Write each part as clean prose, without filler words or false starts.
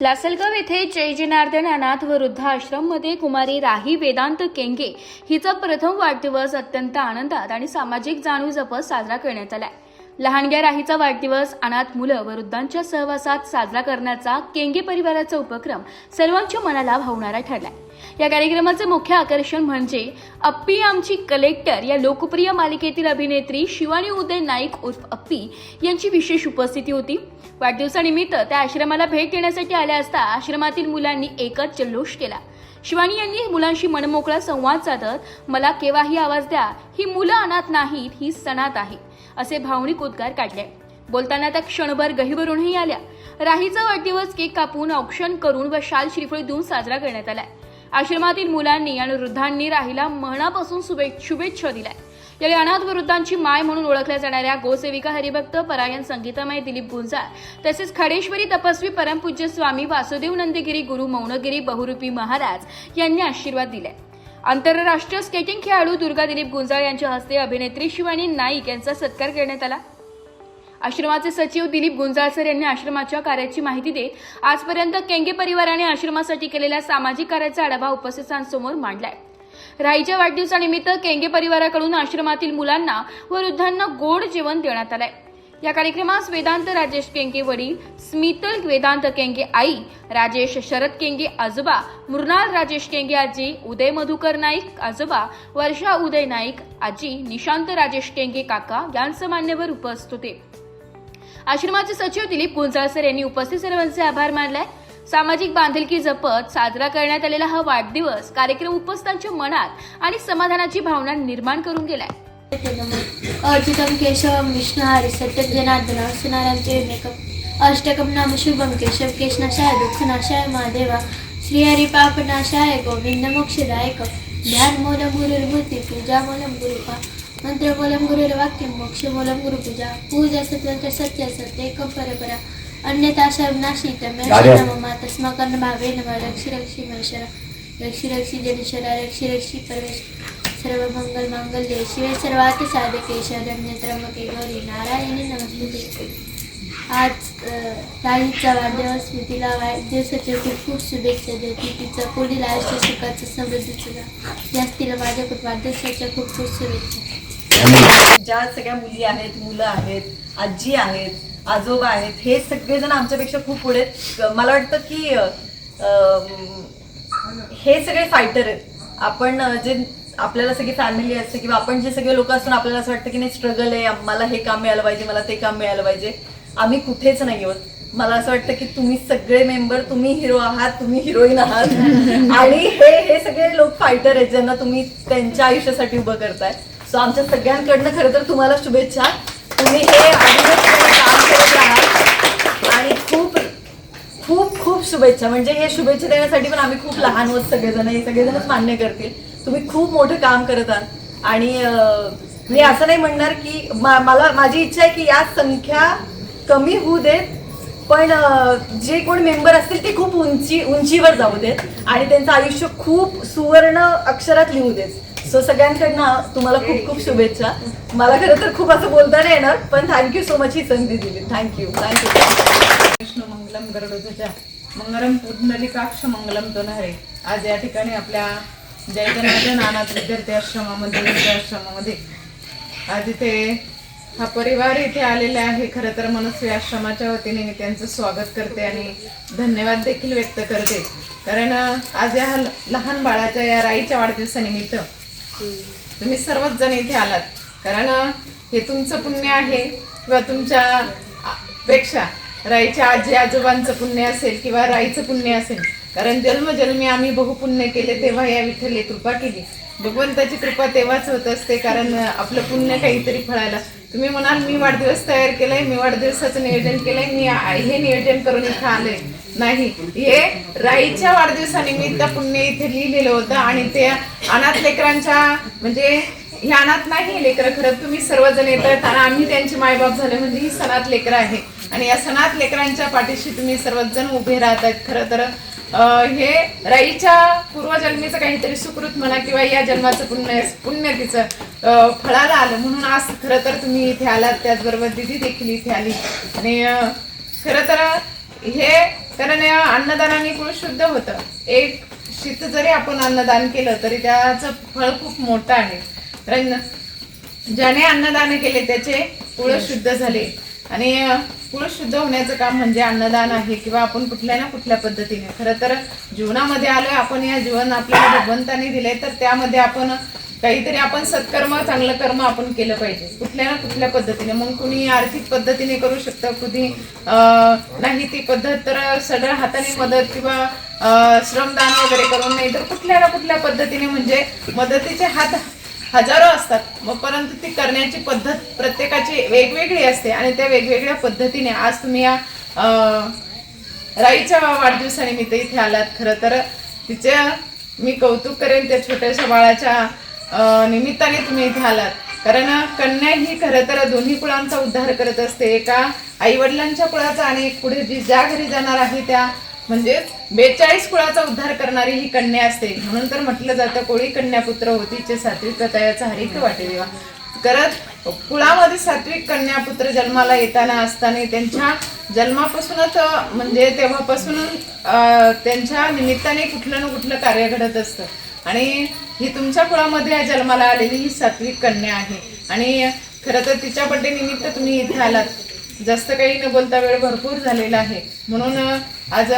लासलगाव येथे जय जनार्दन अनाथ व वृद्धाश्रम मध्ये कुमारी राही वेदांत केंगे हिचा प्रथम वाढदिवस अत्यंत आनंदात आणि सामाजिक जाणीव जपत साजरा करण्यात आला। लहानग्या राहीचा वाढदिवस अनाथ मुलं व वृद्धांच्या सहवासात साजरा करण्याचा केंगे परिवाराचा उपक्रम सर्वांच्या मनाला भावणारा ठरला। या कार्यक्रमाचे मुख्य आकर्षण म्हणजे अप्पी आमची कलेक्टर या लोकप्रिय मालिकेतील अभिनेत्री शिवानी उदय नाईक उर्फ अप्पी यांची विशेष उपस्थिती होती। वाढदिवसानिमित्त त्या आश्रमाला भेट देण्यासाठी आल्या असता आश्रमातील मुलांनी एकच जल्लोष केला। शिवानी यांनी मुलांशी मनमोकळा संवाद साधत मला केव्हाही आवाज द्या, ही मुलं अनाथ नाहीत, ही सनात आहे असे भावनिक उद्गार काढले। बोलताना त्या क्षणभर गहिवरूनही आल्या। राहीचा वाढदिवस केक कापून औक्षण करून व शाल श्रीफळ देऊन साजरा करण्यात आला। आश्रमातील मुलांनी आणि वृद्धांनी राहीला मनापासून शुभेच्छा दिल्या। यावेळी अनाथ वृद्धांची माय म्हणून ओळखल्या जाणाऱ्या गोसेविका हरिभक्त परायण संगीतामाई दिलीप गुंजाळ तसेच खडेश्वरी तपस्वी परमपूज्य स्वामी वासुदेव नंदगिरी गुरु मौनगिरी बहुरूपी महाराज यांनी आशीर्वाद दिले। आंतरराष्ट्रीय स्केटिंग खेळाडू दुर्गा दिलीप गुंजाळ यांच्या हस्ते अभिनेत्री शिवानी नाईक यांचा सत्कार करण्यात आला। आश्रमाचे सचिव दिलीप गुंजाळसर यांनी आश्रमाच्या कार्याची माहिती देत आजपर्यंत केंगे परिवाराने आश्रमासाठी केलेल्या सामाजिक कार्याचा आढावा उपस्थितांसमोर मांडलाय। राहीच्या वाढदिवसानिमित्त केंगे परिवाराकडून आश्रमातील मुलांना व वृद्धांना गोड जेवण देण्यात आलंय। या कार्यक्रमास वेदांत राजेश केंगे वडील, स्मितल वेदांत केंगे आई, राजेश शरद केंगे आजोबा, मृणाल राजेश केंगे आजी, उदय मधुकर नाईक आजोबा, वर्षा उदय नाईक आजी, निशांत राजेश केंगे काका यांसह मान्यवर उपस्थित होते। आश्रमाचे सचिव दिलीप गुंजाळसर यांनी उपस्थित सर्वांचे आभार मानले। सामाजिक बांधिलकी जपत साजरा करण्यात आलेला हा वाढदिवस कार्यक्रम उपस्थितांच्या मनात आणि समाधानाची भावना निर्माण करून गेलाय। अर्चितम केशवम विष्णुहारी सत्यम जनार्दन सुनारांचे मेकअप अष्टकम नाम शुभम केशव केशनाशाय दुःखनाशाय महादेवा श्रीहरी पापनाशाय गोविंद मोक्षदायक ध्यान मूलम गुरुर्भूती पूजा मूलम गुरुपा मंत्र मूलम गुरुर्वाक्यम मोक्ष मूलम गुरुपूजा पूजा सत्य सत्य सत्येकम परपरा अन्यथा शर्वनाशी तमेशनममा तस्माकर्ण भावे नमः रक्षि रक्षि महेश्वरा रक्षि रक्षि जनेश्वरा रक्षि रक्षि परमेश्वर सर्व मंगल मांगल्ये शिवे सर्वार्थ साधके शरण्ये त्र्यंबके गौरी नारायणी नमस्ते। आज राहीचा वाढदिवस, मी तिला वाढदिवसाच्या खूप खूप शुभेच्छा देते। तिचं पुढील आयुष्य सुखाचं समृद्धीचं यास तिला माझ्याकडून वाढदिवसाच्या खूप खूप शुभेच्छा। ज्या सगळ्या मुली आहेत, मुलं आहेत, आजी आहेत, आजोबा आहेत, हे सगळेजण आमच्यापेक्षा खूप पुढे आहेत। मला वाटतं की हे सगळे फायटर आहेत। आपण जे आपल्याला सगळी फॅमिली असते किंवा आपण जे सगळे लोक असतो आपल्याला असं वाटतं की नाही स्ट्रगल आहे, मला हे काम मिळालं पाहिजे, मला ते काम मिळालं पाहिजे। आम्ही कुठेच नाही आहोत। मला असं वाटतं की तुम्ही सगळे मेंबर, तुम्ही हिरो आहात, तुम्ही हिरोईन आहात आणि हे सगळे लोक फायटर आहेत ज्यांना तुम्ही त्यांच्या आयुष्यासाठी उभं करताय। सो आमच्या सगळ्यांकडनं खरं तर तुम्हाला शुभेच्छा। तुम्ही हे काम करत आहात आणि खूप खूप खूप शुभेच्छा। म्हणजे हे शुभेच्छा देण्यासाठी पण आम्ही खूप लहान आहोत सगळेजण, हे सगळेजणच मान्य करतील। तुम्ही खूप मोठं काम करत आहात आणि मी असं नाही म्हणणार की माझी इच्छा आहे की या संख्या कमी होऊ देत, पण जे कोण मेंबर असतील ते खूप उंचीवर जाऊ देत आणि त्यांचं आयुष्य खूप सुवर्ण अक्षरात लिहू देत। सो सगळ्यांकडनं तुम्हाला खूप खूप शुभेच्छा। मला खरं तर खूप असं बोलता नाही येणार, पण थँक्यू सो मच ही संधी दिली। थँक्यू विष्णू मंगलम गरुडध्वजा मंगलम पुंडलिकाक्ष मंगलम तोनहरे। आज या ठिकाणी आपल्या जय जनार्दन अनाथ विद्यार्थी आश्रमामध्ये, वृद्धाश्रमामध्ये आज इथे हा परिवार इथे आलेला आहे। खरं तर मनस्वी आश्रमाच्या वतीने मी त्यांचं स्वागत करते आणि धन्यवाद देखील व्यक्त करते, कारण आज या लहान बाळाच्या या राईच्या वाढदिवसानिमित्त तुम्ही सर्वच जण इथे आलात। कारण हे तुमचं पुण्य आहे किंवा तुमच्या पेक्षा राईच्या आजी आजोबांचं पुण्य असेल किंवा राईचं पुण्य असेल, कारण जन्मजन्मी आम्ही बहुपुण्य केले तेव्हा या विठ्ठलने कृपा केली। भगवंताची कृपा तेव्हाच होत असते, कारण आपलं पुण्य काहीतरी फळायला। तुम्ही म्हणाल मी वाढदिवस तयार केलाय, मी वाढदिवसाचं नियोजन केलंय, मी हे नियोजन करून इथं आले नाही। हे राईच्या वाढदिवसानिमित्त पुण्य इथे लिहिलेलं होतं आणि ते अनाथ लेकरांच्या, म्हणजे हे अनाथ नाही लेकरं, खरं तुम्ही सर्वजण येतात आणि आम्ही त्यांचे मायबाप झाले म्हणजे ही सनाथ लेकरं आहे आणि या सनाथ लेकरांच्या पाठीशी तुम्ही सर्वच जण उभे राहतात। खरं तर हे राईच्या पूर्वजन्मीचं काहीतरी सुकृत म्हणा किंवा या जन्माचं पुण्य तिचं फळाला आलं म्हणून आज खरं तर तुम्ही इथे आलात। त्याचबरोबर दिदी देखील इथे आली आणि खरं तर हे कारण या अन्नदानाने कुळ शुद्ध होतं. एक शीत जरी आपण अन्नदान केलं तरी त्याचं फळ खूप मोठं आहे. कारण ज्याने अन्नदान केले त्याचे कुळ शुद्ध झाले आणि कुळ शुद्ध होण्याचं काम म्हणजे अन्नदान आहे किंवा आपण कुठल्या ना कुठल्या पद्धतीने खरं तर जीवनामध्ये आलोय आपण. या जीवन आपल्याला भगवंताने दिले तर त्यामध्ये आपण काहीतरी आपण सत्कर्म चांगलं कर्म आपण केलं पाहिजे कुठल्या ना कुठल्या पद्धतीने. मग कुणी आर्थिक पद्धतीने करू शकतं, कुणी नाही ती पद्धत तर सगळ्या हाताने मदत किंवा श्रमदान वगैरे करून, नाही तर कुठल्या ना कुठल्या पद्धतीने म्हणजे मदतीचे हात हजारो असतात. मग परंतु ती करण्याची पद्धत प्रत्येकाची वेगवेगळी असते आणि त्या वेगवेगळ्या पद्धतीने आज तुम्ही या राईच्या वाढदिवसानिमित्त इथे आलात. खरं तर तिचे मी कौतुक करेन त्या छोट्याशा बाळाच्या निमित्ताने तुम्ही इथे आलात. कारण कन्या ही खरं तर दोन्ही कुळांचा उद्धार करत असते. एका आई वडिलांच्या कुळाचा आणि एक पुढे जी ज्या घरी जाणार आहे त्या म्हणजे 42 कुळाचा उद्धार करणारी ही कन्या असते. म्हणून तर म्हटलं जातं कोळी कन्या पुत्र होतीचे सात्विक कथायाचा हरिक वाटे देवा. करत कुळामध्ये सात्विक कन्या पुत्र जन्माला येताना असताना त्यांच्या जन्मापासूनच म्हणजे तेव्हापासून त्यांच्या निमित्ताने कुठलं ना कुठलं कार्य घडत असतं. आणि ही तुमच्या कुळामध्ये जन्माला आलेली ही सात्विक कन्या आहे. आणि खरं तर तिच्या बड्डे निमित्त तुम्ही इथे आलात. जास्त काही न बोलता वेळ भरपूर झालेला आहे म्हणून आज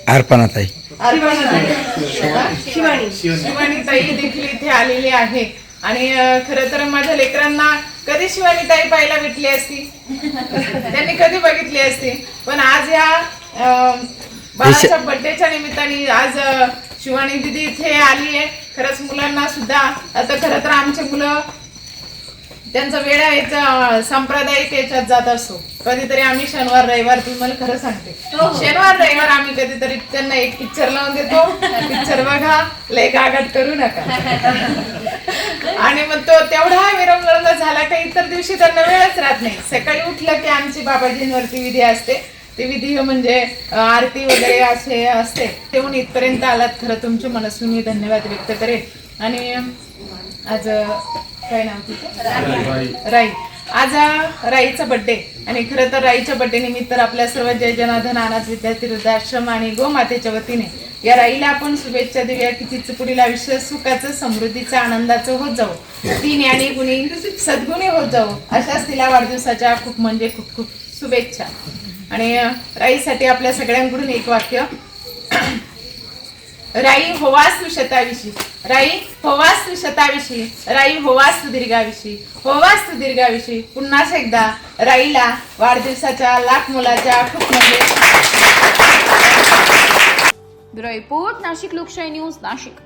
अर्पणा ताई शिवानी ताई देखील इथे आलेली आहे. आणि खरं तर माझ्या लेकरांना कधी शिवानी ताई पाहायला भेटली असती, त्यांनी कधी बघितली असती. पण आज या बाळाच्या बड्डेच्या निमित्ताने आज शिवानी दिदी इथे आली आहे. खरंच मुलांना सुद्धा आता खरं तर आमचे मुलं त्यांचा वेळ आहे सांप्रदायिक याच्यात जात असतो. कधीतरी आम्ही शनिवार रविवार तुम्हाला खरं सांगते शनिवार रविवार आम्ही कधीतरी त्यांना एक पिक्चर लावून देतो. पिक्चर बघा, लय गागाट करू नका. आणि मग तो तेवढा विरंगुळा झाला का इतर दिवशी त्यांना वेळच राहत नाही. सकाळी उठलं की आमची बाबाजींवरती विधी असते. ते विधी म्हणजे आरती वगैरे असे असते. तेवढून इथपर्यंत आलात. खरं तुमचे मनस्वी मी धन्यवाद व्यक्त करेन. आणि आज काय नाव तिचं राई. आज राईचा बड्डे आणि खरं तर राईच्या बड्डे निमित्त आपल्या सर्व जय जनार्दन अनाथ विद्यार्थी वृद्धाश्रम आणि गोमातेच्या वतीने या राईला आपण शुभेच्छा देऊया की तिचं पुढील आयुष्य सुखाचं समृद्धीचं आनंदाचं होत जाऊ, ती ज्ञानी गुणी सद्गुणी होत जाऊ अशाच तिला वाढदिवसाच्या खूप म्हणजे खूप खूप शुभेच्छा. आणि राईसाठी आपल्या सगळ्यांकडून एक वाक्य. राई होवास तू शताविषी, राई होवास तू शताविषी, राई होवास तू दीर्घाविषी, होवास तू दीर्घाविषी. पुन्हा एकदा राईला वाढदिवसाच्या लाख मुलाच्या खूप म्हणजे. ब्युरो रिपोर्ट, नाशिक लोकशाही न्यूज, नाशिक.